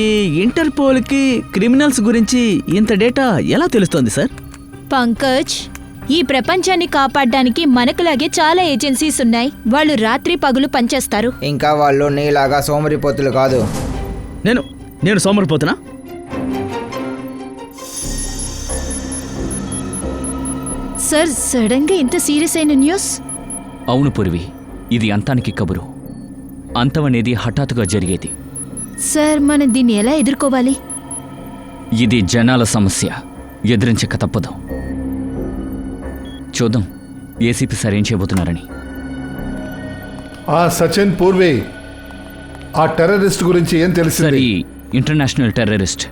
ఈ ఇంటర్పోల్కి క్రిమినల్స్ గురించి ఇంత డేటా ఎలా తెలుస్తోంది సార్? పంకజ్, ఈ ప్రపంచాన్ని కాపాడడానికి మనకులాగే చాలా ఏజెన్సీస్ ఉన్నాయి. వాళ్ళు రాత్రి పగులు పనిచేస్తారు. ఇంకా వాళ్ళు నీలాగా సోమరిపోతులు కాదు. నేను సోమరిపోతున్నా? సార్, సడన్ గా ఇంత సీరియస్ అయిన న్యూస్? అవును పూర్వి, ఇది అంతానికి కబురు. అంతం అనేది హఠాత్తుగా జరిగేది. సార్, మనం దీన్ని ఎలా ఎదుర్కోవాలి? ఇది జనాల సమస్య, ఎదిరించక తప్పదు. చూద్దాం ఏసీపీ సార్ ఏం చేయబోతున్నారని. సచిన్, పూర్వి, ఆ టెర్రరిస్ట్ గురించి ఏం తెలిసింది? సార్, ఈ ఇంటర్నేషనల్ టెర్రరిస్ట్,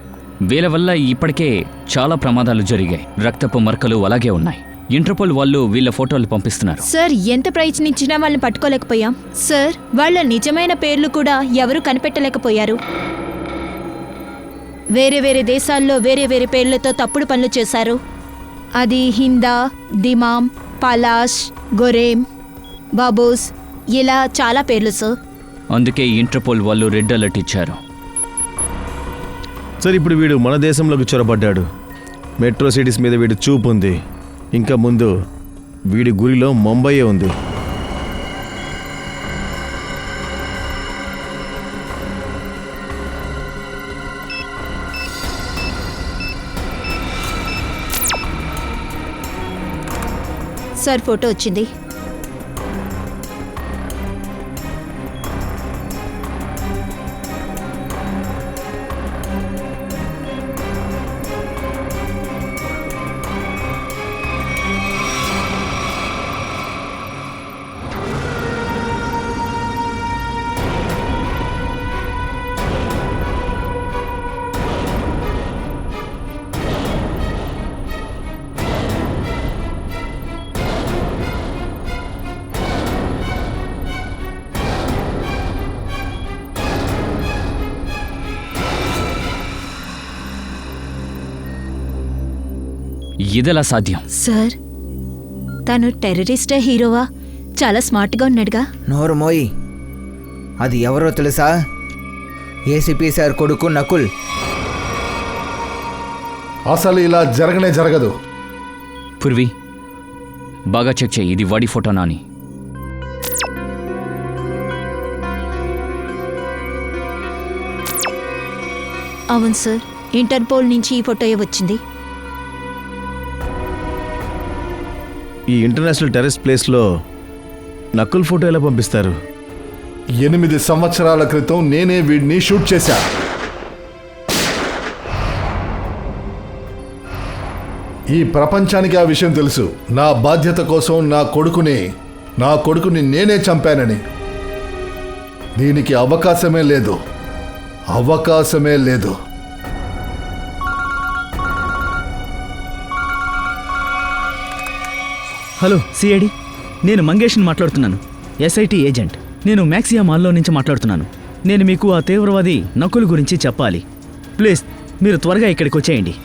వీళ్ళ వల్ల ఇప్పటికే చాలా ప్రమాదాలు జరిగాయి. రక్తపు మరకలు అలాగే ఉన్నాయి. ఇంటర్పోల్ వాళ్ళు వీళ్ళ ఫోటోలు పంపిస్తున్నారు. సార్, ఎంత ప్రయత్నించినా వాళ్ళని పట్టుకోలేకపోయాం. సార్, వాళ్ళ నిజమైన పేర్లు కూడా ఎవరు కనిపెట్టలేకపోయారు. వేరే వేరే దేశాల్లో వేరే వేరే పేర్లతో తప్పుడు పనులు చేశారు. అది హిందా, దిమామ్, పలాష్, గొరేమ్, బాబూస్, ఇలా చాలా పేర్లు సార్. అందుకే ఇంటర్పోల్ వాళ్ళు రెడ్ అలర్ట్ ఇచ్చారు. సార్, ఇప్పుడు వీడు మన దేశంలోకి చొరబడ్డాడు. మెట్రో సిటీస్ మీద వీడు చూపు ఉంది. ఇంకా ముందు వీడి గురిలో ముంబైయే ఉంది. సార్, ఫోటో వచ్చింది. ఇదెలా సాధ్యం? సార్, తను టెర్రరిస్టా హీరోవా? చాలా స్మార్ట్గా ఉన్నాడుగా. నోరు మోయి. అది ఎవరో తెలుసా? ఏసీపీ సార్ కొడుకు నకుల్. అసలు ఇలా జరగనే జరగదు. పూర్వి, బాగా చెక్ చేయి, ఇది వాడి ఫోటోనా అని. అవును సార్, ఇంటర్పోల్ నుంచి ఈ ఫోటో వచ్చింది. ఈ ఇంటర్నేషనల్ టెర్రరిస్ట్ ప్లేస్లో నకుల్ ఫోటో ఎలా పంపిస్తారు? 8 సంవత్సరాల క్రితం నేనే వీడిని షూట్ చేశా. ఈ ప్రపంచానికి ఆ విషయం తెలుసు. నా బాధ్యత కోసం నా కొడుకుని నేనే చంపానని. దీనికి అవకాశమే లేదు. హలో సిఐడి, నేను మంగేష్ని మాట్లాడుతున్నాను, ఎస్ఐటి ఏజెంట్. నేను మ్యాక్సియా మాల్లో నుంచి మాట్లాడుతున్నాను. నేను మీకు ఆ తీవ్రవాది నకుల్ గురించి చెప్పాలి. ప్లీజ్ మీరు త్వరగా ఇక్కడికి వచ్చేయండి.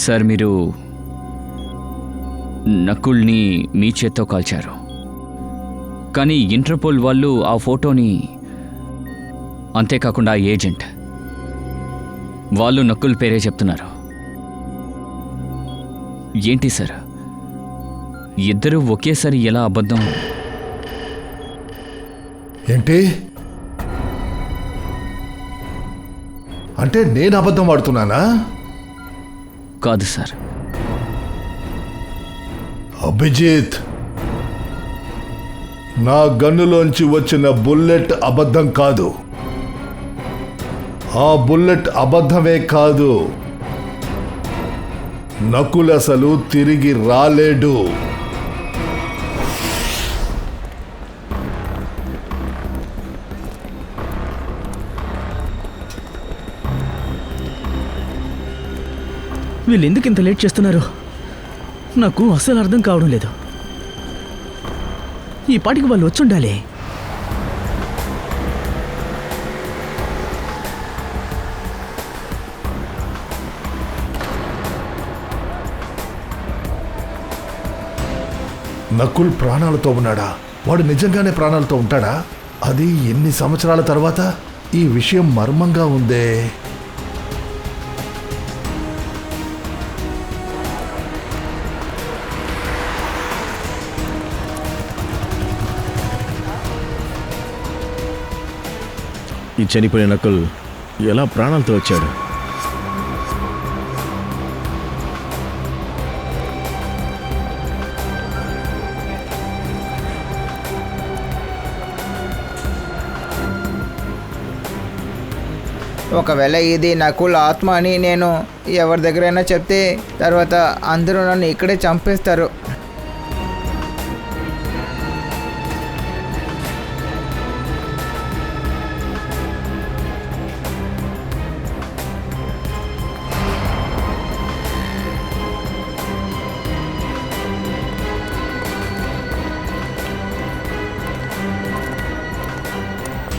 సార్, మీరు నకుల్ని మీ చేత్తో కాల్చారు. కానీ ఇంటర్పోల్ వాళ్ళు ఆ ఫోటోని, అంతేకాకుండా ఏజెంట్ వాళ్ళు నకుల్ పేరే చెప్తున్నారు. ఏంటి సార్, ఇద్దరు ఒకేసారి ఎలా అబద్ధం? ఏంటి అంటే నేను అబద్ధం ఆడుతున్నానా? కాదు సార్. అభిజిత్, నా గన్నులోంచి వచ్చిన బుల్లెట్ అబద్ధం కాదు. ఆ బుల్లెట్ అబద్ధమే కాదు, నకుల్ అసలు తిరిగి రాలేడు. వీళ్ళు ఎందుకు ఇంత లేట్ చేస్తున్నారు నాకు అస్సలు అర్థం కావడం లేదు. ఈ పాటికి వాళ్ళు వచ్చుండాలి. నకుల్ ప్రాణాలతో ఉన్నాడా? వాడు నిజంగానే ప్రాణాలతో ఉంటాడా? అది ఎన్ని సంవత్సరాల తర్వాత? ఈ విషయం మర్మంగా ఉందే. ఈ చనిపోయిన నకుల్ ఎలా ప్రాణాలతో వచ్చాడు? ఒకవేళ ఇది నకుల్ ఆత్మ అని నేను ఎవరి దగ్గరైనా చెప్తే తర్వాత అందరూ నన్ను ఇక్కడే చంపేస్తారు.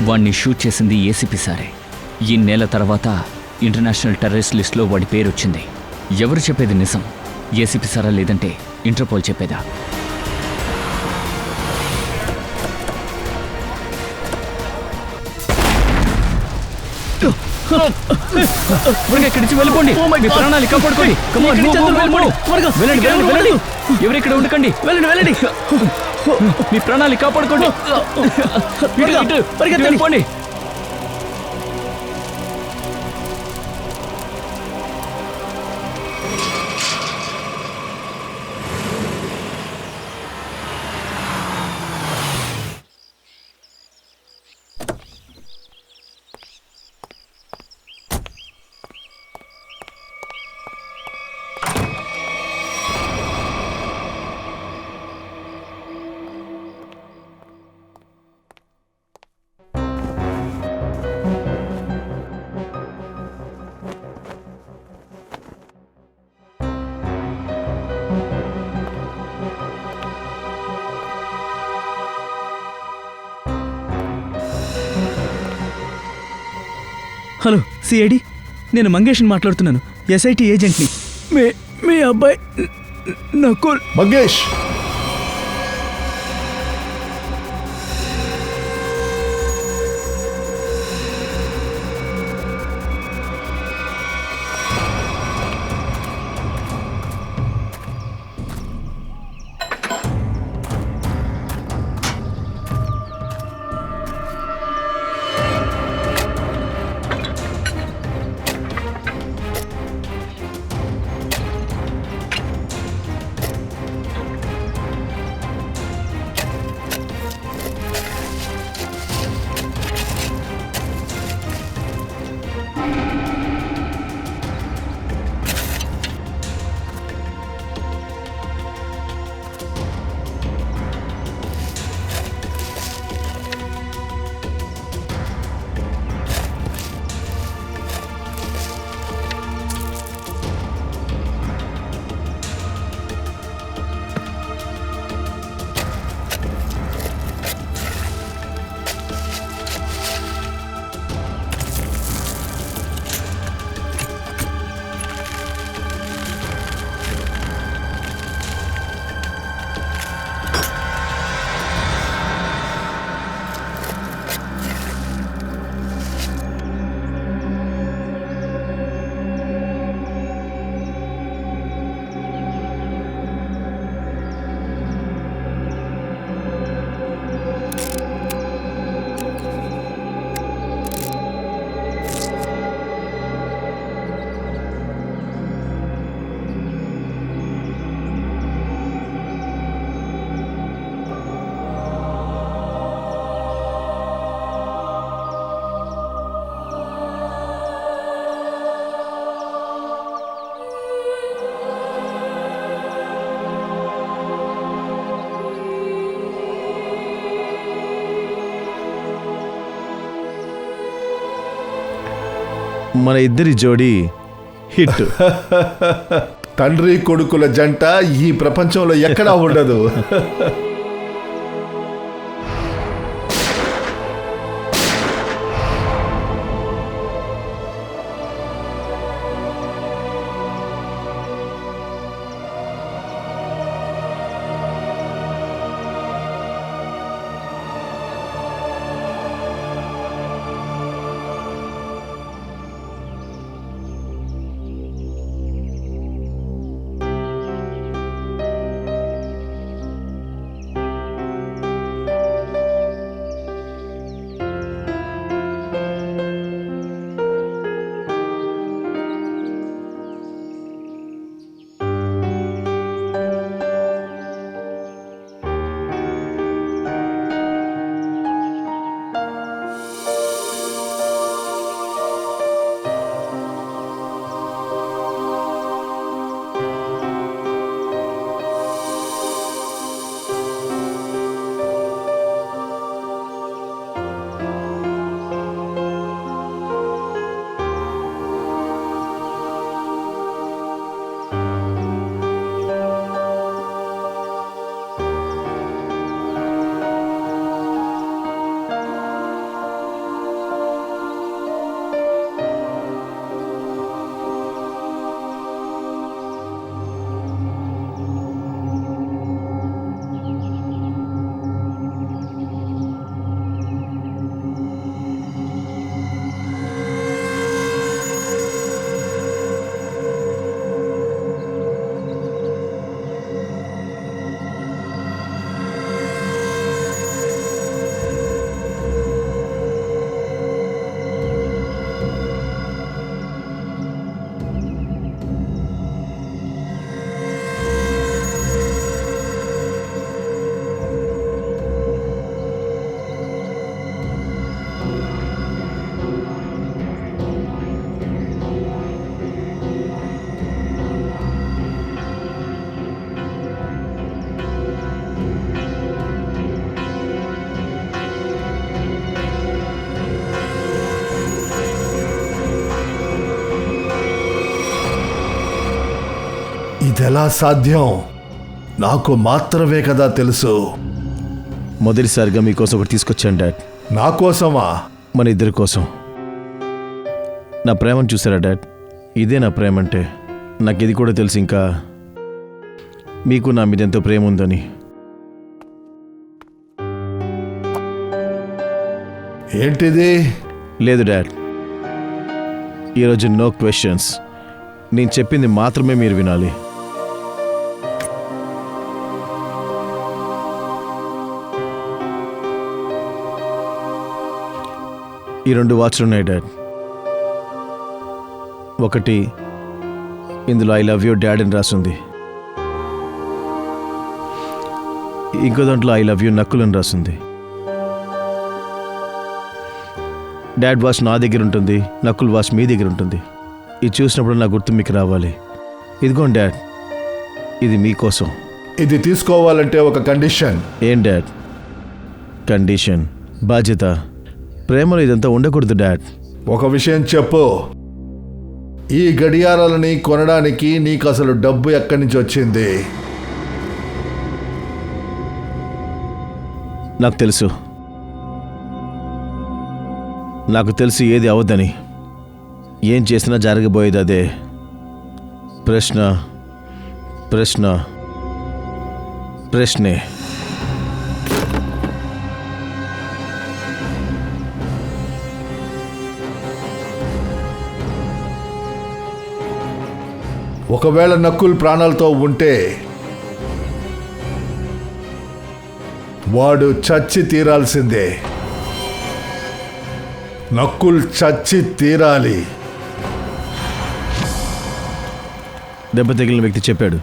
వాణ్ణి షూట్ చేసింది ఏసీపీ సారే. ఈ నెల తర్వాత ఇంటర్నేషనల్ టెర్రరిస్ట్ లిస్టులో వాడి పేరు వచ్చింది. ఎవరు చెప్పేది నిజం? ఏసీపీ సారా లేదంటే ఇంటర్పోల్ చెప్పేదా? ఇక్కడి నుంచి వెళ్ళిపోండి. మీ ప్రాణాలు కాపాడుకోండి. Come on, move, move, move, move. వెళ్ళండి, వెళ్ళండి, వెళ్ళండి. ఎవరు ఇక్కడ ఉండకండి. వెళ్ళండి, వెళ్ళండి. మీ ప్రాణాలు కాపాడుకోండి. వెళ్ళిపోండి. హలో సిఐడి, నేను మంగేష్ని మాట్లాడుతున్నాను. ఎస్ఐటి ఏజెంట్ని. మీ అబ్బాయి నకుల్. మంగేష్, మన ఇద్దరి జోడీ హిట్. తండ్రి కొడుకుల జంట ఈ ప్రపంచంలో ఎక్కడా ఉండదు. ఇదెలా సాధ్యం? నాకు మాత్రమే కదా తెలుసు. మొదటిసారిగా మీకోసం ఒకటి తీసుకొచ్చాను డాడ్. నా కోసమా? మన ఇద్దరి కోసం. నా ప్రేమను చూసారా డాడ్? ఇదే నా ప్రేమ అంటే. నాకు ఇది కూడా తెలుసు, ఇంకా మీకు నా మీద ఎంతో ప్రేమ ఉందని. ఏంటిది? లేదు డాడ్, ఈరోజు నో క్వశ్చన్స్. నేను చెప్పింది మాత్రమే మీరు వినాలి. ఈ 2 వాచ్లు ఉన్నాయి డాడ్. ఒకటి ఇందులో ఐ లవ్ యూ డాడ్ అని రాసింది. ఇంకో దాంట్లో ఐ లవ్ యూ నక్కుల్ అని రాసింది. డాడ్ వాచ్ నా దగ్గర ఉంటుంది, నక్కుల్ వాచ్ మీ దగ్గర ఉంటుంది. ఇది చూసినప్పుడు నా గుర్తు మీకు రావాలి. ఇదిగోండి డాడ్, ఇది మీకోసం. ఇది తీసుకోవాలంటే ఒక కండిషన్. ఏం డాడ్ కండిషన్? బాధ్యత. ప్రేమలో ఇదంతా ఉండకూడదు డాడ్. ఒక విషయం చెప్పు, ఈ గడియారాలని కొనడానికి నీకు అసలు డబ్బు ఎక్కడి నుంచి వచ్చింది? నాకు తెలుసు, నాకు తెలుసు ఏది అవద్దని. ఏం చేసినా జరగబోయేది అదే. ప్రశ్న ప్రశ్న ప్రశ్నే. ఒకవేళ నక్కుల్ ప్రాణాలతో ఉంటే వాడు చచ్చి తీరాల్సిందే. నక్కుల్ చచ్చి తీరాలి. దెబ్బ తగిలిన వ్యక్తి చెప్పాడు.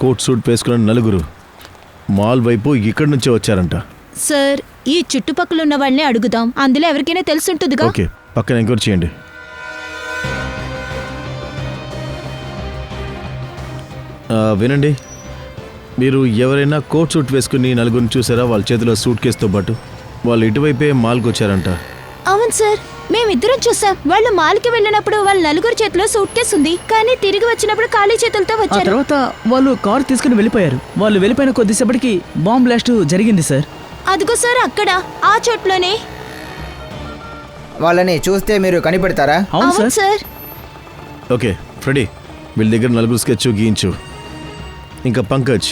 కోట్ సూట్ వేసుకున్న 4 మాల్ వైపు ఇక్కడి నుంచే వచ్చారంట. సార్, ఈ చుట్టుపక్కల ఉన్న వాళ్ళని అడుగుదాం. అందులో ఎవరికైనా తెలుసుంటుందిగా. ఓకే, పక్కన ఎంక్వైరీ చేయండి. వినండి, మీరు ఎవరైనా కోట్ సూట్ వేసుకుని 4 చూసారా? వాళ్ళ చేతిలో సూట్ కేసుతో పాటు. వాళ్ళు ఇటువైపే మాల్కి వచ్చారంట. అవును సార్, మేమిద్దరం చూసాం. వాళ్ళు మాల్కి వెళ్ళినప్పుడు వాళ్ళ నలుగురు చేతిలో సూట్ కేసు ఉంది, కానీ తిరిగి వచ్చినప్పుడు ఖాళీ చేతులతో ఆ వచ్చారు. తర్వాత వాళ్ళు కారు తీసుకుని వెళ్ళిపోయారు. వాళ్ళు వెళ్ళిపోయిన కొద్దిసేపటికి బాంబ్ బ్లాస్ట్ జరిగింది సార్. అదిగో సార్, అక్కడ ఆ చోట్లోనే. వాళ్ళని చూస్తే మీరు కనిపెడతారా? అవును అవును సార్. సార్. ఓకే ఫ్రెడీ, వీళ్ళ దగ్గర 4 స్కెచ్ గీయించు. ఇంకా పంకజ్,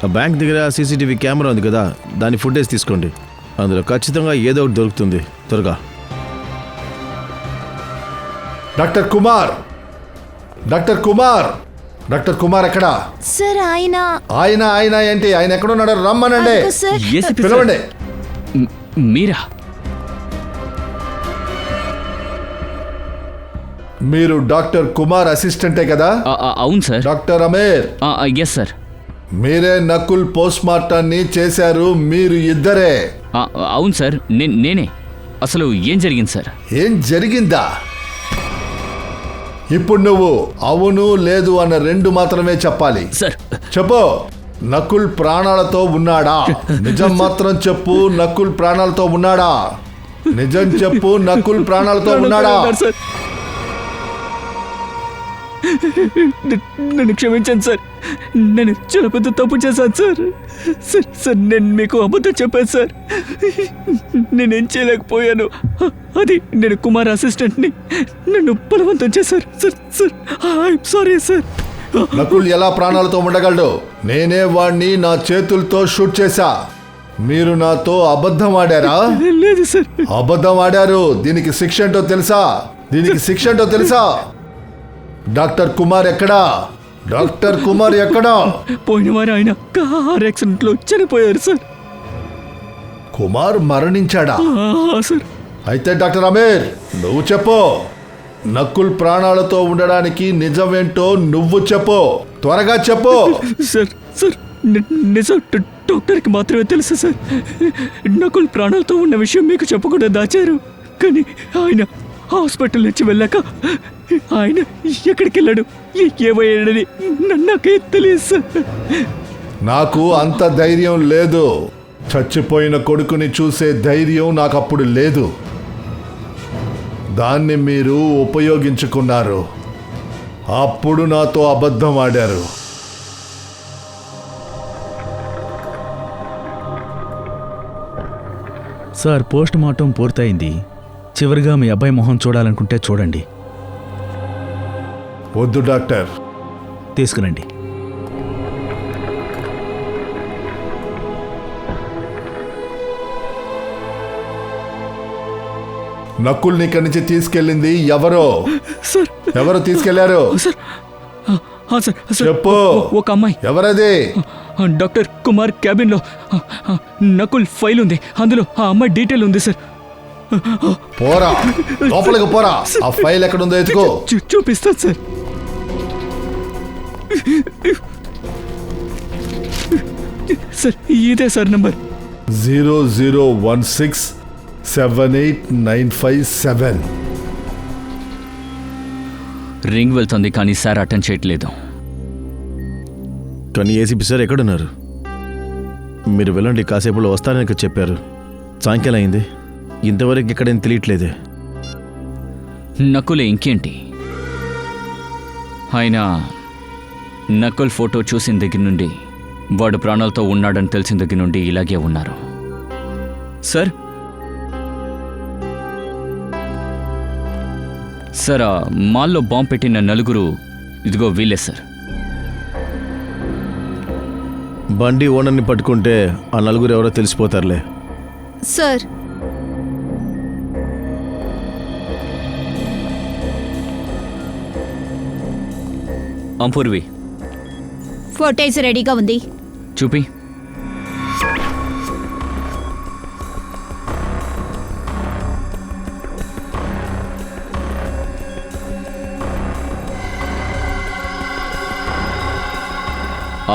ఆ బ్యాంక్ దగ్గర సీసీటీవీ కెమెరా ఉంది కదా, దాని ఫుటేజ్ తీసుకోండి. అందులో ఖచ్చితంగా ఏదో ఒకటి దొరుకుతుంది. త్వరగా. Doctor Kumar, doctor Kumar, doctor Kumar ఎక్కడ? సార్ ఆయన ఆయన ఆయన ఏంటి? ఆయన ఎక్కడున్నాడు? రమ్మనండి. అదిగో సార్. ఏసీపీ సార్, పిలవండి. మీరా? మీరు డాక్టర్ కుమార్ అసిస్టెంటే కదా? అవును sir. Doctor Amir, yes sir. మీరే నకుల్ పోస్ట్ మార్టాన్ని చేశారు. మీరు ఇద్దరే. అవును సార్, నేనే. అసలు ఏం జరిగింది సార్? ఏం జరిగిందా? ఇప్పుడు నువ్వు అవును లేదు అన్న 2 మాత్రమే చెప్పాలి. సార్, చెప్పు. నకుల్ ప్రాణాలతో ఉన్నాడా? నిజం మాత్రం చెప్పు. నకుల్ ప్రాణాలతో ఉన్నాడా? నిజం చెప్పు. నకుల్ ప్రాణాలతో ఉన్నాడా? సార్, నన్ను క్షమించండి సార్. నేను చాలా పెద్ద తప్పు చేశాను సార్. సార్ సార్, నేను మీకు అబద్ధం చెప్పాను సార్. నేనేం చేయలేకపోయాను. అది నేను కుమార్ అసిస్టెంట్ని. నన్ను బలవంతం చేశారు sir. Sir, I'm sorry sir. Nakul ఎలా ప్రాణాలతో ఉండగలడు? నేనే వాణ్ణి నా చేతులతో షూట్ చేశా. మీరు నాతో అబద్ధం ఆడారా? లేదు సార్. అబద్ధం ఆడారు. దీనికి శిక్ష ఏంటో తెలుసా? దీనికి శిక్ష ఏంటో తెలుసా? డాక్టర్ కుమార్ ఎక్కడా? డాక్టర్ కుమార్ ఎక్కడా? పోయిన వారు ఆయన కార్ యాక్సిడెంట్లో చనిపోయారు సార్. కుమార్ మరణించాడా? సార్, అయితే డాక్టర్ అమీర్, నువ్వు చెప్పు. నకుల్ ప్రాణాలతో ఉండడానికి నిజమేంటో నువ్వు చెప్పు. త్వరగా చెప్పు. సార్ సార్, నిజం డాక్టర్కి మాత్రమే తెలుసు సార్. నకుల్ ప్రాణాలతో ఉన్న విషయం మీకు చెప్పకుండా దాచారు. కానీ ఆయన హాస్పిటల్ నుంచి వెళ్ళాక ఆయన ఎక్కడికి వెళ్ళాడు, ఏమయ్యాడని నాకే తెలియదు సార్. నాకు అంత ధైర్యం లేదు. చచ్చిపోయిన కొడుకుని చూసే ధైర్యం నాకు అప్పుడు లేదు. దాన్ని మీరు ఉపయోగించుకున్నారు. అప్పుడు నాతో అబద్ధం ఆడారు. సార్, పోస్ట్ మార్టం పూర్తయింది. చివరిగా మీ అబ్బాయి మొహం చూడాలనుకుంటే చూడండి. వద్దు డాక్టర్. తీసుకురండి. నకుల్ని ఇక్కడి నుంచి తీసుకెళ్ళింది ఎవరో? సార్, ఎవరు తీసుకెళ్లారు? సార్, సార్, చెప్పు. ఒక అమ్మాయి. ఎవరది? డాక్టర్ కుమార్ క్యాబిన్లో నకుల్ ఫైల్ ఉంది. అందులో ఆ అమ్మాయి డీటెయిల్ ఉంది సార్. పోరా, లోపలికి పోరా. ఆ ఫైల్ ఎక్కడుందో ఎత్తుకో. చూపిస్తాను సార్. సార్, ఇదే సార్ నంబర్. 0016789557. రింగ్ వెళ్తుంది కానీ సార్ అటెండ్ చేయట్లేదు. కానీ ఏసీపీ సార్ ఎక్కడున్నారు? మీరు వెళ్ళండి, కాసేపులో వస్తారని ఇక్కడ చెప్పారు. సాయంకాలం అయింది, ఇంతవరకు ఎక్కడేం తెలియట్లేదే. నకులే ఇంకేంటి? ఆయన నకుల్ ఫోటో చూసిన దగ్గర నుండి, వాడు ప్రాణాలతో ఉన్నాడని తెలిసిన దగ్గర నుండి ఇలాగే ఉన్నారు సార్. సార్, ఆ మాల్లో బాంబు పెట్టిన 4 ఇదిగో వీళ్ళే సార్. బండి ఓనర్ని పట్టుకుంటే ఆ 4 ఎవరో తెలిసిపోతారులే. సార్, అంపూర్వి, ఫోటేజ్ రెడీగా ఉంది. చూపి.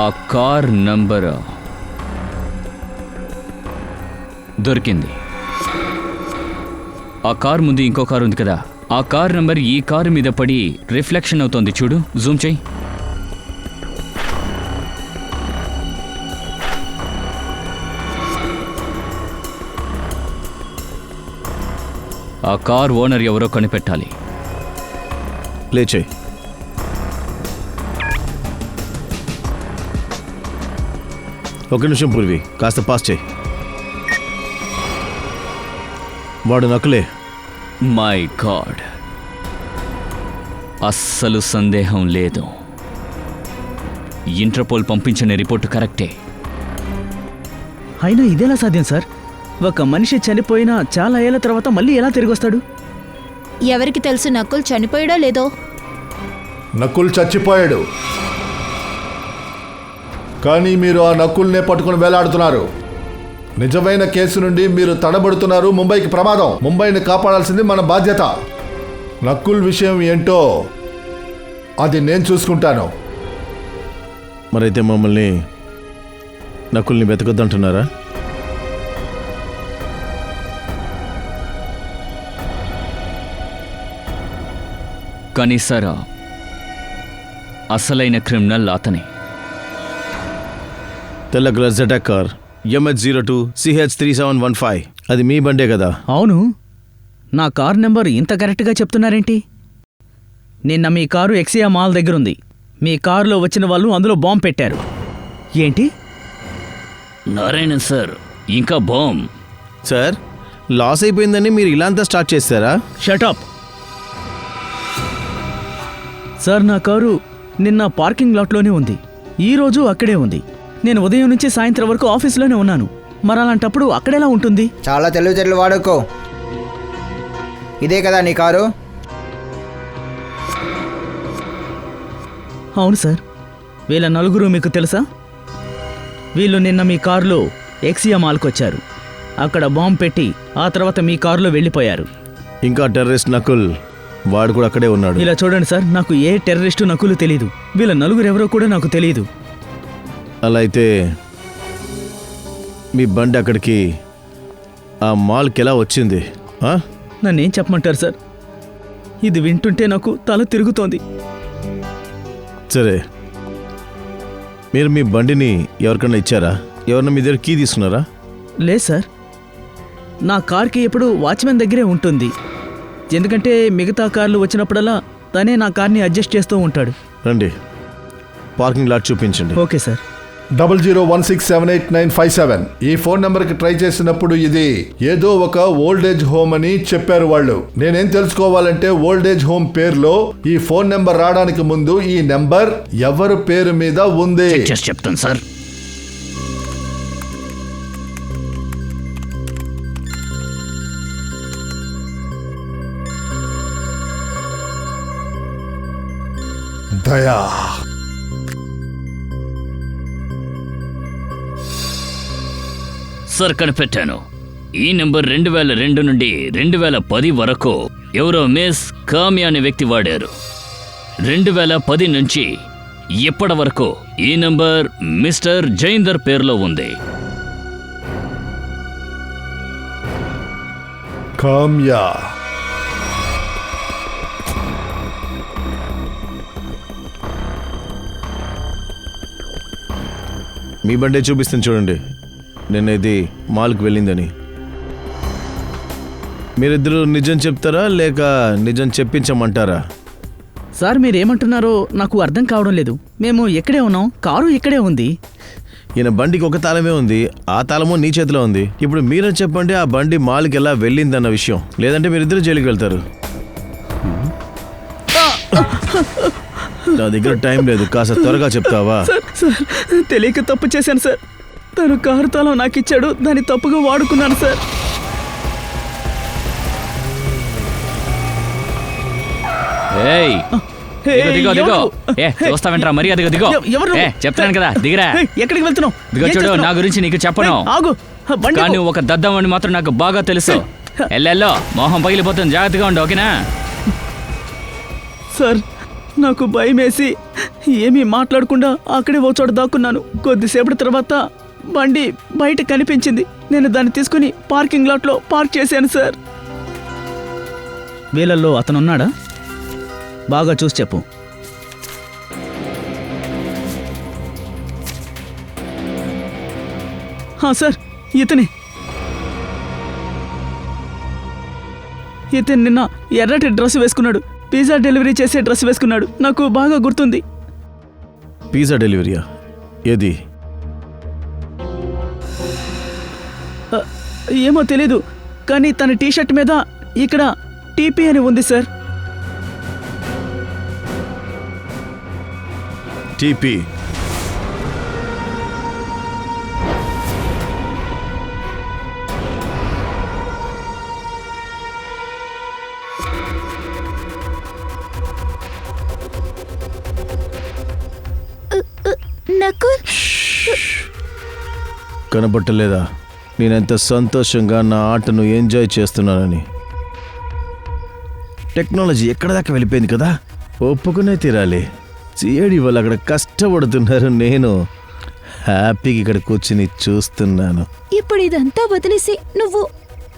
ఆ కార్ నంబర్ దొరికింది. ఆ కార్ ముందు ఇంకో కార్ ఉంది కదా, ఆ కార్ నంబర్ ఈ కారు మీద పడి రిఫ్లెక్షన్ అవుతోంది చూడు. జూమ్ చేయి. ఆ కార్ ఓనర్ ఎవరో కనిపెట్టాలి. ప్లే చేయి. ఒక నిమిషం పూర్వి, కాస్త పాస్ చేయి. వాడు నకులే. మై గాడ్, అస్సలు సందేహం లేదు. ఇంటర్పోల్ పంపించిన రిపోర్టు కరెక్టే. అయినా ఇదేలా సాధ్యం సార్? ఒక మనిషి చనిపోయినా చాలా ఏళ్ల తర్వాత మళ్ళీ ఎలా తిరిగి వస్తాడు? ఎవరికి తెలుసు నకుల్ చనిపోయాడో లేదో. నకుల్ చచ్చిపోయాడు, కానీ మీరు ఆ నకుల్నే పట్టుకుని వేలాడుతున్నారు. నిజమైన కేసు నుండి మీరు తడబడుతున్నారు. ముంబైకి ప్రమాదం. ముంబైని కాపాడాల్సింది మన బాధ్యత. నకుల్ విషయం ఏంటో అది నేను చూసుకుంటాను. మరైతే మమ్మల్ని నకుల్ని వెతకొద్దంటున్నారా? కానీ సార్, అసలైన క్రిమినల్ అతనే. తెల్ల కలర్ జెటాక్ కార్ MH02 CH3715. అది మీ బండే కదా? అవును. నా కార్ నెంబర్ ఇంత కరెక్ట్గా చెప్తున్నారేంటి? నిన్న మీ కారు ఎక్సియా మాల్ దగ్గరుంది. మీ కారులో వచ్చిన వాళ్ళు అందులో బాంబు పెట్టారు. ఏంటి? నారాయణ సార్, ఇంకా బాంబ్. సార్, లాస్ అయిపోయిందని మీరు ఇలా అంతా స్టార్ట్ చేస్తారా? Shut up sir. నా కారు నిన్న పార్కింగ్ లాట్లోనే ఉంది, ఈరోజు అక్కడే ఉంది. నేను ఉదయం నుంచి సాయంత్రం వరకు ఆఫీసులోనే ఉన్నాను. మరలాంటప్పుడు అక్కడెలా ఉంటుంది? చాలా తెలివితేటలు వాడుకో. ఇదే కదా నీ కారు? అవును సార్. వీళ్ళ నలుగురు మీకు తెలుసా? వీళ్ళు నిన్న మీ కారులో ఎక్సియా మాల్కి వచ్చారు. అక్కడ బాంబు పెట్టి ఆ తర్వాత మీ కారులో వెళ్ళిపోయారు. ఇంకా టెర్రరిస్ట్ నకుల్, వాడు కూడా అక్కడే ఉన్నాడు. ఇలా చూడండి సార్, నాకు ఏ టెర్రరిస్టు నకులు తెలీదు. వీళ్ళ నలుగురు ఎవరో కూడా నాకు తెలియదు. అలా అయితే మీ బండి అక్కడికి ఆ మాల్కి ఎలా వచ్చింది? నన్నేం చెప్పమంటారు సార్? ఇది వింటుంటే నాకు తల తిరుగుతోంది. సరే, మీరు మీ బండిని ఎవరికన్నా ఇచ్చారా? ఎవరన్నా మీ దగ్గర కీ తీసుకున్నారా? లేదు సార్. నా కార్కి ఎప్పుడు వాచ్మెన్ దగ్గరే ఉంటుంది. ఎందుకంటే మిగతా కార్లు వచ్చినప్పుడల్లా తనే నా కార్ని అడ్జస్ట్ చేస్తూ ఉంటాడు. రండి, పార్కింగ్ లాట్ చూపించండి. Okay sir. 0016788957 ఈ ఫోన్ నెంబర్కి ట్రై చేసినప్పుడు ఇది ఏదో ఒక ఓల్డేజ్ హోమ్ అని చెప్పారు వాళ్ళు. నేనేం తెలుసుకోవాలంటే ఓల్డేజ్ హోమ్ పేరులో ఈ ఫోన్ నెంబర్ రావడానికి ముందు ఈ నెంబర్ ఎవరి పేరు మీద ఉంది చెప్తాను సార్. దయా. సార్, కనిపెట్టాను. ఈ నెంబర్ 2002 నుండి 2010 వరకు ఎవరో మిస్ కామ్యా అనే వ్యక్తి వాడారు. 2010 నుంచి ఇప్పటి వరకు ఈ నెంబర్ మిస్టర్ జైందర్ పేరులో ఉంది. కామ్యా. మీ బండే చూపిస్తాను చూడండి. నిన్న ఇది మాల్కి వెళ్ళిందని. మీరిద్దరూ నిజం చెప్తారా లేక నిజం చెప్పించమంటారా? సార్, మీరేమంటున్నారో నాకు అర్థం కావడం లేదు. మేము ఎక్కడే ఉన్నాం, కారు ఇక్కడే ఉంది. ఈయన బండికి ఒక తాళమే ఉంది, ఆ తాళము నీ చేతిలో ఉంది. ఇప్పుడు మీరే చెప్పండి, ఆ బండి మాల్కి ఎలా వెళ్ళిందన్న విషయం. లేదంటే మీరిద్దరు జైలుకి వెళ్తారు. నా దగ్గర టైం లేదు, కాస్త త్వరగా చెప్తావా? సార్, తెలియక తప్పు చేశాను సార్. తను కారు తాళం నాకు ఇచ్చాడు, దాన్ని తప్పుగా వాడుకున్నాను సార్. ఏయ్, దిగో దిగో. చూస్తావేంట్రా? మరి అదిగో దిగో. చెప్తాను కదా, దిగరా. ఎక్కడికి వెళ్తున్నావు? దిగో. చూడు, నా గురించి నీకు చెప్పను. ఆగు. కానీ ఒక దద్దమని మాత్రం నాకు బాగా తెలుసు. ఎల్లెల్లో మొహం పగిలిపోతుంది, జాగ్రత్తగా ఉండు, ఓకేనా? సార్, నాకు భయం వేసి ఏమీ మాట్లాడకుండా అక్కడే ఓ చోట దాక్కున్నాను. కొద్దిసేపటి తర్వాత బండి బయట కనిపించింది. నేను దాన్ని తీసుకుని పార్కింగ్ లాట్లో పార్క్ చేశాను సార్. వీళ్ళల్లో అతనున్నాడా? బాగా చూసి చెప్పు. సార్, ఇతనే. ఇతను నిన్న ఎర్రటి డ్రెస్ వేసుకున్నాడు. పిజ్జా డెలివరీ చేసే డ్రెస్ వేసుకున్నాడు. నాకు బాగా గుర్తుంది. పిజ్జా డెలివరీయా? ఏది? ఏమో తెలీదు, కానీ తన టీషర్ట్ మీద ఇక్కడ టీపీ అని ఉంది సార్. టీపీ? నకుల్, కనబట్టలేదా నేనెంత సంతోషంగా నా ఆటను ఎంజాయ్ చేస్తున్నానని? టెక్నాలజీ ఎక్కడ దాకా వెళ్ళిపోయింది కదా, ఒప్పుకునే తీరాలి. సిఐడి వాళ్ళు అక్కడ కష్టపడుతున్నారు, నేను హ్యాపీగా ఇక్కడ కూర్చుని చూస్తున్నాను. ఇప్పుడు ఇదంతా వదిలేసి నువ్వు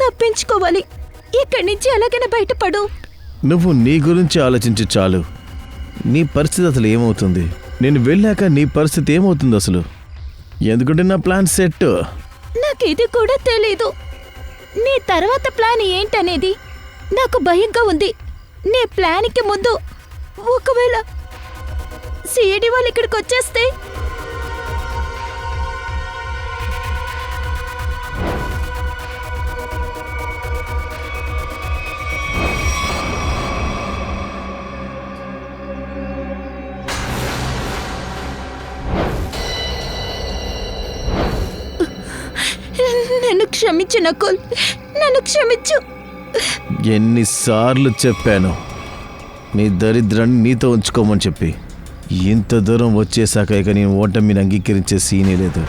తప్పించుకోవాలి. ఇక్కడి నుంచి ఎలాగైనా బయటపడు. నువ్వు నీ గురించి ఆలోచించి చాలు. నీ పరిస్థితి అసలు ఏమవుతుంది? నేను వెళ్ళాక నీ పరిస్థితి ఏమవుతుంది అసలు? ఎందుకంటే నా ప్లాన్ సెట్. నాకు ఇది కూడా తెలీదు. నీ తర్వాత ప్లాన్ ఏంటనేది నాకు భయంగా ఉంది. నీ ప్లాన్కి ముందు ఒకవేళ సిఐడి వాళ్ళు ఇక్కడికి వచ్చేస్తే? నన్ను క్షమించు నకుల్, నన్ను క్షమించు. ఎన్నిసార్లు చెప్పాను నీ దరిద్రాన్ని నీతో ఉంచుకోమని చెప్పి. ఇంత దూరం వచ్చేసాక ఇక నేను ఓటమిని అంగీకరించే సీనే లేదు.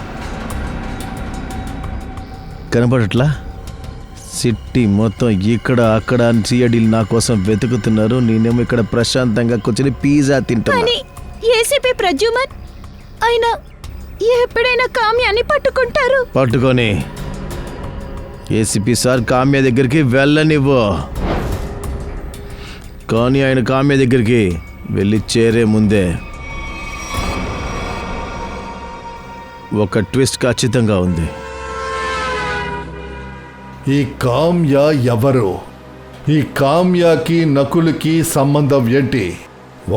కనపడట్లా? సిటీ మొత్తం ఇక్కడ అక్కడ సిఐడీలు నా కోసం వెతుకుతున్నారు. నేనేమో ఇక్కడ ప్రశాంతంగా కూర్చొని పిజ్జా తింటాను. కానీ ఏసీపీ ప్రద్యుమన్ ఆయన ఎప్పుడైనా కామ్యాన్ని పట్టుకుంటారు. పట్టుకొని ఏసీపీ సార్ కామ్య దగ్గరికి వెళ్ళనివ్వు. కానీ ఆయన కామ్య దగ్గరికి వెళ్ళి చేరే ముందే ఒక ట్విస్ట్ ఖచ్చితంగా ఉంది. ఈ కామ్య ఎవరు? ఈ కామ్యకి నకుల్కి సంబంధం ఏంటి?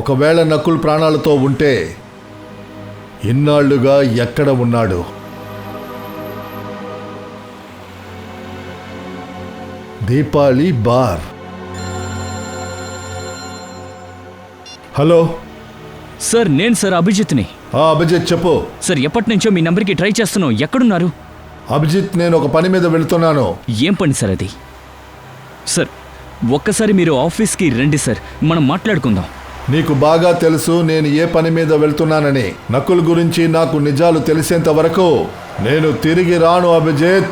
ఒకవేళ నకుల్ ప్రాణాలతో ఉంటే ఇన్నాళ్లుగా ఎక్కడ ఉన్నాడు? దీపాలి బార్. హలో సార్, నేను సార్ అభిజిత్ని. అభిజిత్ చెప్పు. సార్, ఎప్పటి నుంచో మీ నంబర్కి ట్రై చేస్తున్నాం. ఎక్కడున్నారు? అభిజిత్, నేను ఒక పని మీద వెళ్తున్నాను. ఏం పని సార్ అది? సార్, ఒక్కసారి మీరు ఆఫీస్కి రండి సార్, మనం మాట్లాడుకుందాం. నీకు బాగా తెలుసు నేను ఏ పని మీద వెళ్తున్నానని. నకుల్ గురించి నాకు నిజాలు తెలిసేంత వరకు నేను తిరిగి రాను అభిజిత్.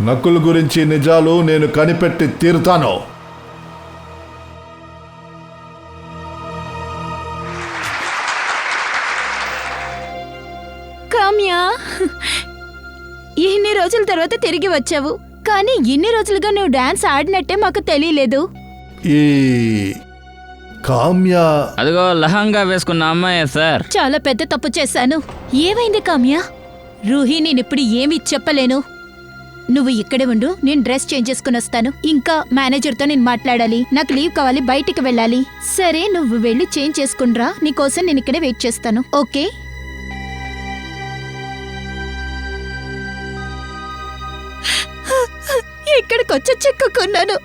నకుల్ గురించి నిజాలు నేను కనిపెట్టి తీరుతాను. కామ్య, ఇన్ని రోజుల తర్వాత తిరిగి వచ్చావు. కానీ ఇన్ని రోజులుగా నువ్వు డాన్స్ ఆడినట్టే మాకు తెలియలేదు. ఈ కామ్య అదిగో లహంగా వేసుకున్న అమ్మాయే సార్. చాలా పెద్ద తప్పు చేశాను. ఏమైంది కామ్య? రూహి, నేనిప్పుడు ఏమీ చెప్పలేను. నువ్వు ఇక్కడే ఉండు, నేను డ్రెస్ చేంజ్ చేసుకుని వస్తాను. ఇంకా మేనేజర్తో నేను మాట్లాడాలి. నాకు లీవ్ కావాలి, బయటికి వెళ్ళాలి. సరే, నువ్వు వెళ్ళి చేంజ్ చేసుకునిరా. నీకోసం నేను ఇక్కడే వెయిట్ చేస్తాను. ఓకే? ఇక్కడికొచ్చి చిక్కుకున్నాను.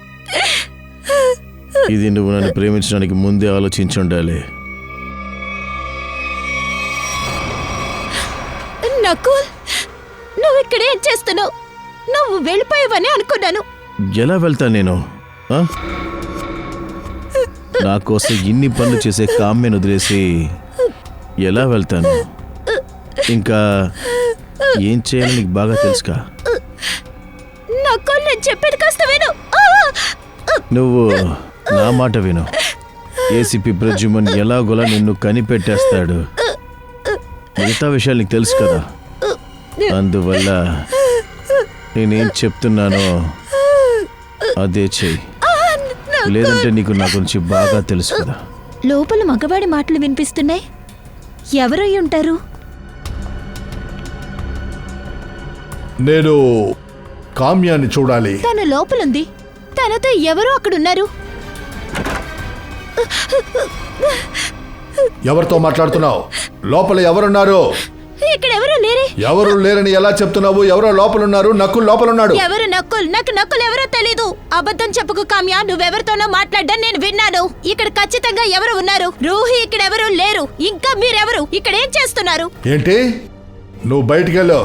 ఇది నువ్వు నన్ను ప్రేమించడానికి ముందే ఆలోచించుండాలి. నకుల్, నువ్వు ఇక్కడే ఏం చేస్తున్నావు? నువ్వు వెళ్ళిపోయావని అనుకున్నాను. ఎలా వెళ్తా నేను? ఆ? నా కోసం ఇన్ని పనులు చేసే కామ్యను వదిలేసి ఎలా వెళ్తాను? ఇంకా ఏం చేయాలో నీకు బాగా తెలుసుకా. నకుల్, నేను చెప్పేది కాస్త విను. నువ్వు నా మాట విను. ఏసీపీ ప్రద్యుమన్ ఎలాగోలా నిన్ను కనిపెట్టేస్తాడు. మిగతా విషయాలు నీకు తెలుసు కదా. అందువల్ల నేనేం చెప్తున్నానో అదే చెయ్యి. లేదంటే నీకు నా గురించి బాగా తెలుసు కదా. లోపల మగవాడి మాటలు వినిపిస్తున్నాయి. ఎవరై ఉంటారు? నేను కామ్యాన్ని చూడాలి. తను లోపలుంది. తనతో ఎవరు అక్కడున్నారు? ఎవరితో మాట్లాడుతున్నావు? లోపల ఎవరున్నారు? ఇక్కడ ఎవరు లేరే. ఎవరు లేరని ఎలా చెప్తున్నావు? ఎవరో లోపలున్నారు. నకుల్ లోపలున్నాడు. ఎవరు నక్కుల్? నాకు నక్కుల్ ఎవరో తెలీదు. అబద్ధం చెప్పుకు కామ్య, నువ్వెవరితోనో మాట్లాడడం నేను విన్నాను. ఇక్కడ ఖచ్చితంగా ఎవరు ఉన్నారు. రూహి ఇక్కడ ఎవరు లేరు. ఇంకా మీరెవరు? ఇక్కడ ఏం చేస్తున్నారు? ఏంటి? నువ్వు బయటికెళ్ళు.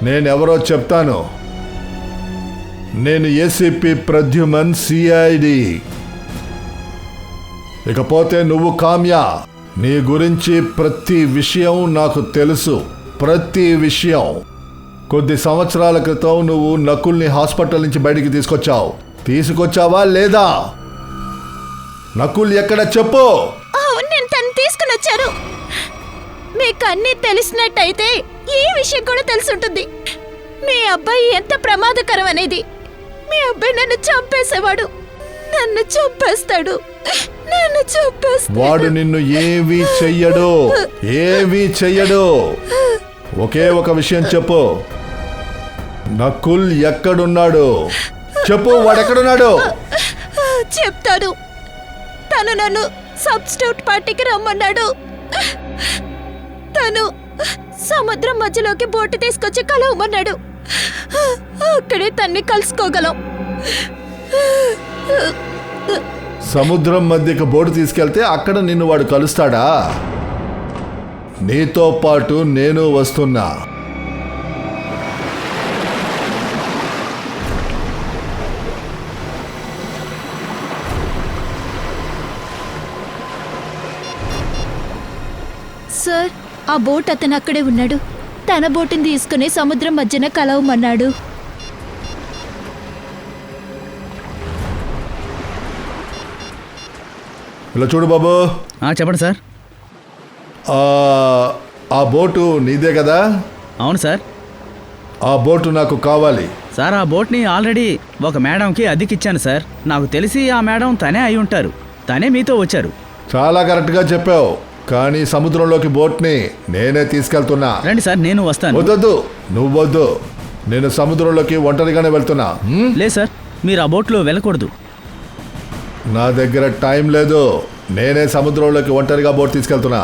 నేనెవరో చెప్తాను. నేను ఏసీపీ ప్రద్యుమన్, సిఐడి. ఇకపోతే నువ్వు కామ్య. నీ గురించి ప్రతి విషయం నాకు తెలుసు. ప్రతి విషయం. కొద్ది సంవత్సరాల క్రితం నువ్వు నకుల్ని హాస్పిటల్ నుంచి బయటికి తీసుకొచ్చావా లేదా? నకుల్ ఎక్కడ చెప్పు. అవును, నేను తను తీసుకుని వచ్చాను. మీకు అన్నీ తెలిసినట్టయితే ఈ విషయం కూడా తెలుసుంటుంది. మీ అబ్బాయి ఎంత ప్రమాదకరం అనేది. మీ అబ్బాయి నన్ను చంపేసేవాడు. నన్ను చంపేస్తాడు. వాడు నిన్ను ఏమీ చెయ్యడు. ఒకే ఒక విషయం చెప్పు. నకుల్ ఎక్కడున్నాడు? చెప్పు, వాడెక్కడున్నాడు? చెప్తాను. తను నన్ను సబ్స్టిట్యూట్ పార్టీకి రమ్మన్నాడు. తను సముద్రం మధ్యలోకి బోటు తీసుకొచ్చి కలవమన్నాడు. అక్కడే తన్ని కలుసుకోగలం. సముద్రం మధ్యకి బోటు తీసుకెళ్తే అక్కడ నిన్ను వాడు కలుస్తాడా? నీతో పాటు నేను వస్తున్నా. సార్, ఆ బోట్ అతను అక్కడే ఉన్నాడు. తన బోటుని తీసుకుని సముద్రం మధ్యన కలవమన్నాడు. ఇలా చూడు బాబు. చెప్పండి సార్. ఆ బోటు నీదే కదా? అవును సార్. ఆ బోటు నాకు కావాలి. సార్, ఆ బోట్ని ఆల్రెడీ ఒక మేడంకి అద్దెకిచ్చాను సార్. నాకు తెలిసి ఆ మేడం తనే అయి ఉంటారు. తనే మీతో వచ్చారు. చాలా కరెక్ట్గా చెప్పావు. కానీ సముద్రంలోకి బోట్ని నేనే తీసుకెళ్తున్నా. రండి సార్, నేను వస్తాను. వద్దు, నువ్వొద్దు. నేను సముద్రంలోకి ఒంటరిగానే వెళ్తున్నా. లేదు సార్, మీరు ఆ బోట్లో వెళ్ళకూడదు. నా దగ్గర టైం లేదు. నేనే సముద్రంలోకి ఒంటరిగా బోట్ తీసుకెళ్తున్నా.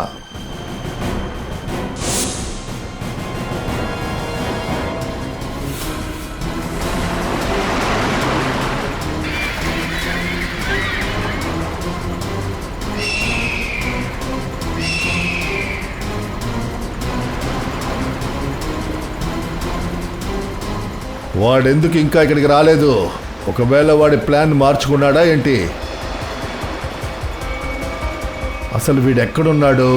వాడెందుకు ఇంకా ఇక్కడికి రాలేదు? ఒకవేళ వాడి ప్లాన్ మార్చుకున్నాడా ఏంటి? అసలు వీడెక్కడున్నాడు?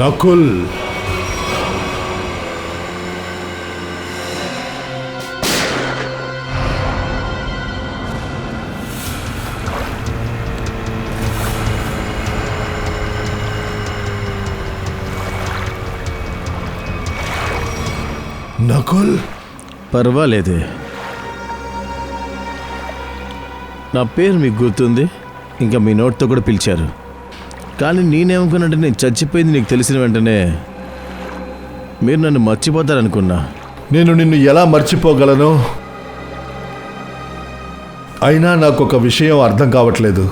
నకుల్. నకుల్, పర్వాలేదే. నా పేరు మీకు గుర్తుంది, ఇంకా మీ నోట్తో కూడా పిలిచారు. కానీ నేనేమనుకున్నట్టు నేను చచ్చిపోయింది నీకు తెలిసిన వెంటనే మీరు నన్ను మర్చిపోతారనుకున్నా. నేను నిన్ను ఎలా మర్చిపోగలను? అయినా నాకు ఒక విషయం అర్థం కావట్లేదు.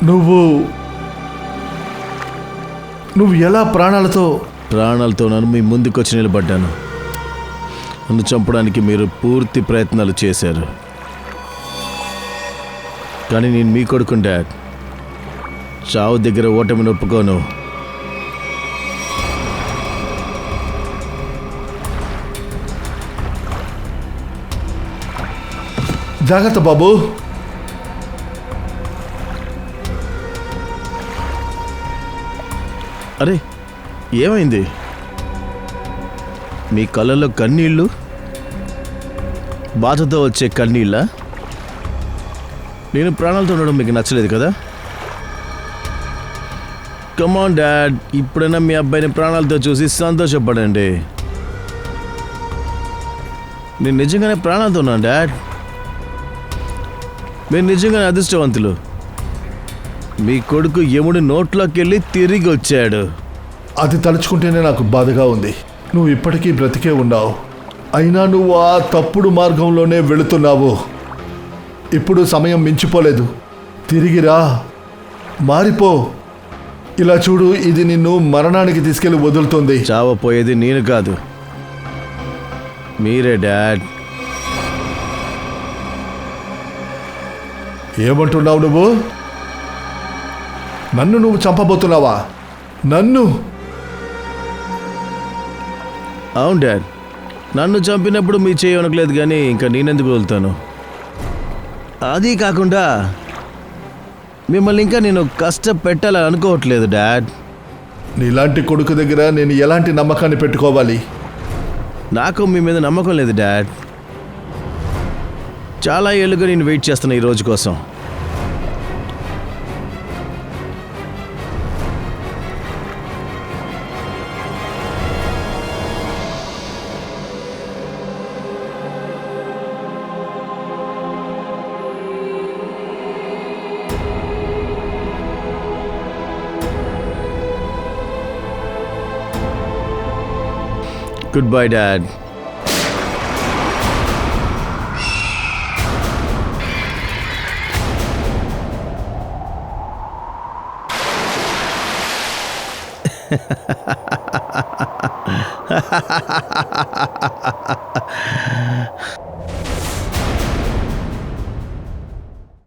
నువ్వు ఎలా ప్రాణాలతో నన్ను మీ ముందుకొచ్చి నిలబడ్డాను. నన్ను చంపడానికి మీరు పూర్తి ప్రయత్నాలు చేశారు. కానీ నేను మీ కొడుకుని డాడ్. చావు దగ్గర ఓటమిని ఒప్పుకోను. జాగ్రత్త బాబు. అరే ఏమైంది? మీ కళ్ళల్లో కన్నీళ్ళు, బాధతో వచ్చే కన్నీళ్ళ? నేను ప్రాణాలతో ఉండడం మీకు నచ్చలేదు కదా? కమాన్ డాడ్, ఇప్పుడైనా మీ అబ్బాయిని ప్రాణాలతో చూసి సంతోషపడండి. నేను నిజంగానే ప్రాణాలతో ఉన్నాను డాడ్. మీరు నిజంగానే అదృష్టవంతులు. మీ కొడుకు యముడి నోట్లోకి వెళ్ళి తిరిగి వచ్చాడు. అది తలుచుకుంటేనే నాకు బాధగా ఉంది. నువ్వు ఇప్పటికీ బ్రతికే ఉన్నావు, అయినా నువ్వు ఆ తప్పుడు మార్గంలోనే వెళుతున్నావు. ఇప్పుడు సమయం మించిపోలేదు. తిరిగిరా, మారిపో. ఇలా చూడు, ఇది నిన్ను మరణానికి తీసుకెళ్లి వదులుతుంది. చావపోయేది నేను కాదు, మీరే డాడ్. ఏమంటున్నావు నువ్వు? నన్ను నువ్వు చంపబోతున్నావా? నన్ను? అవును డాడ్, నన్ను చంపినప్పుడు మీ చేయి వనకలేదు, కానీ ఇంకా నేనెందుకు వదులుతాను? అది కాకుండా మిమ్మల్ని ఇంకా నేను కష్టపెట్టాలని అనుకోవట్లేదు డాడ్. నీలాంటి కొడుకు దగ్గర నేను ఎలాంటి నమ్మకాన్ని పెట్టుకోవాలి? నాకు మీ మీద నమ్మకం లేదు డాడ్. చాలా ఏళ్ళుగా నేను వెయిట్ చేస్తున్నా ఈ రోజు కోసం. Goodbye, Dad.